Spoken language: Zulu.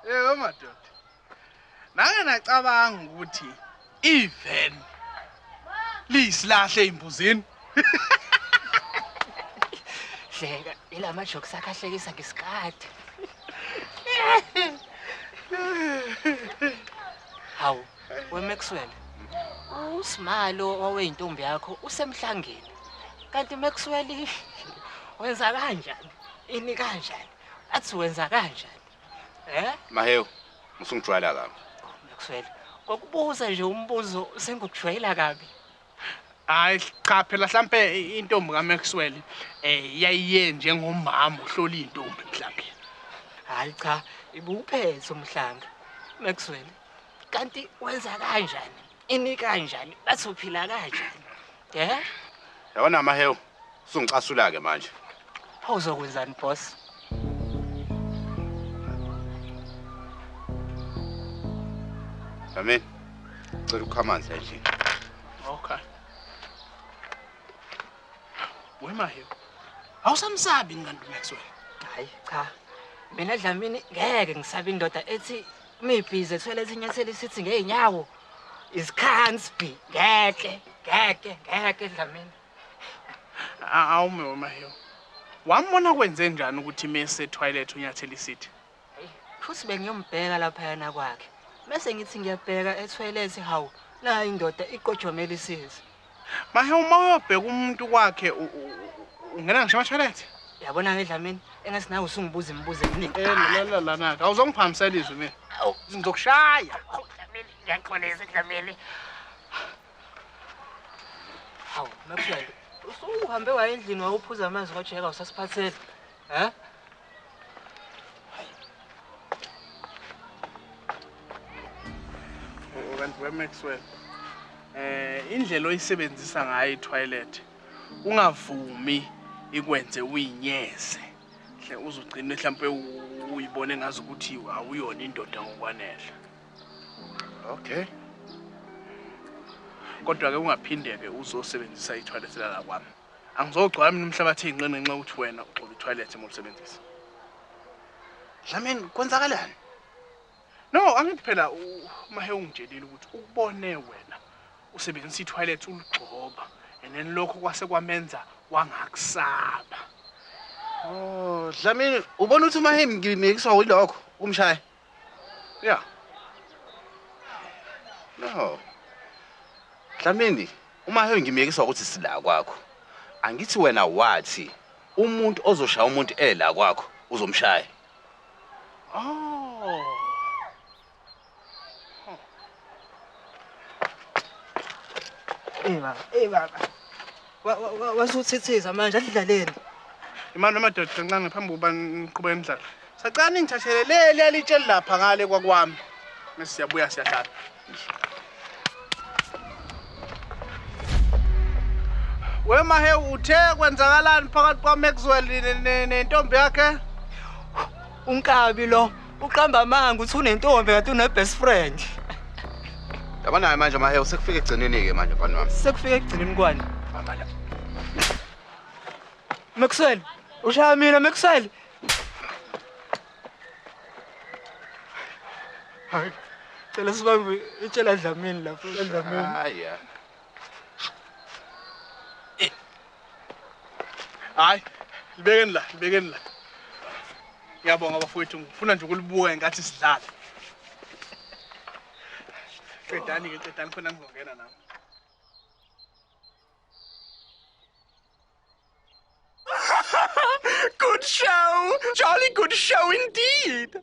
Yebo madoda. Nake nacabanga ukuthi ivan liyisilahle eimbuzini. Hleka ilama jokes akahlekisa ngesikade. Hawu, weMaxwell. Usimalo oweyintombi yakho usemhlangeni. Kanti Maxwell wenza kanjani? Ini kanjani? Athi wenza kanjani? Mahewu, musungijwayela kabi. Maxwell, kokubuza nje umbuzo sengukujwayela kabi. Hayi cha phela mhlambe intombi kaMaxwell yayiye njengomama uhlola intombi mhlambe. Hayi cha, ibuphethe umhlanga. Maxwell, kanti wenza kanjani? Ini kanjani? Bathi uphila kanjani? Yabona Mahewu, usungicasula ke manje. Awuzokwenzani boss? Amen. Cela ukhamanzi endlini. Okay. Wemahewu. Awusamsabi nganti Maxwell. Hayi cha. Mina Dlamini ngeke ngisabe indoda ethi mebhizi ethwele isinyathelo sithi ngeenyawo. Isikhansbi ngeke Dlamini. Awume wemahewu. Wambona kwenze njani ukuthi mase toilet unyathela isithi? Hayi, futhi bengiyombheka lapha yana kwakhe. Bese ngithi ngiyabheka etoilet hawu la indoda iqojomela isizi. Mahewu mawuyobheka umuntu kwakhe ungena ngisho toilet? Yabona ke Dlamini engase nawe usungibuza imibuzo eminingi. La naka awuzongiphamisela izwi mina. Ngizokushaya. Dlamini ngiyaxolisa Dlamini. Hawu Maxwell, usuhambe waye endlini wawuphuza amanzi kwajeka usasiphathele. Kanti weMaxwell indlela oyisebenzisa ngayo itoilet ungavumi ikwenze uyinyeze hle uzugcina mhlambe uyibone ngazi ukuthi awuyona indoda ngokwanele. Okay. Kodwa ke ungaphindeke uzosebenzisa itoilet la kwami. Angizogcwala mina umhlabathi einqene nxa ukuthi wena ugcoba itoilet emosebenzisa. Dlamini kwenzakalani? No, angithi phela Mahewu ungitshelile ukuthi ukubone wena usebenzisa itoilet uligcoba and then lokho kwase kwamenza wangakusaba. Oh, Dlamini, ubona ukuthi Mahewu ngimekiswa yilokho kumshaya? Yeah. No. Dlamini, uMahewu ngimekiswa ukuthi sila kwakho. Angithi wena wathi umuntu ozoshaya umuntu ela kwakho uzomshaya. Oh. Baba. Wasuthithiza manje adlaleni. Imali amadoda kancane phambi kuba niqhubeka endlala. Sacala ningithathele le litsheli lapha ngale kwakwami. Mase siyabuya siyahlala. Wemahewu uthe kwenzakalani phakathi kwaMaxwell nentombi yakhe? Unkabi lo uqamba amanga uthi unentombi kanti une-best friend. Yabona naye manje Mahewu sekufika egcineni ke manje mfana wami. Sekufika egcineni kwani? Mamala. Maxwell, ushaya mina Maxwell. Hayi. Cela sibambe itshela Dlamini lapho eDlamini. Hayi. Hayi, libekeni la. Ngiyabonga bafowethu ngifuna nje ukulibuka ngathi sidlala. Qedani khona ngizongena nami. Good show! Jolly good show indeed!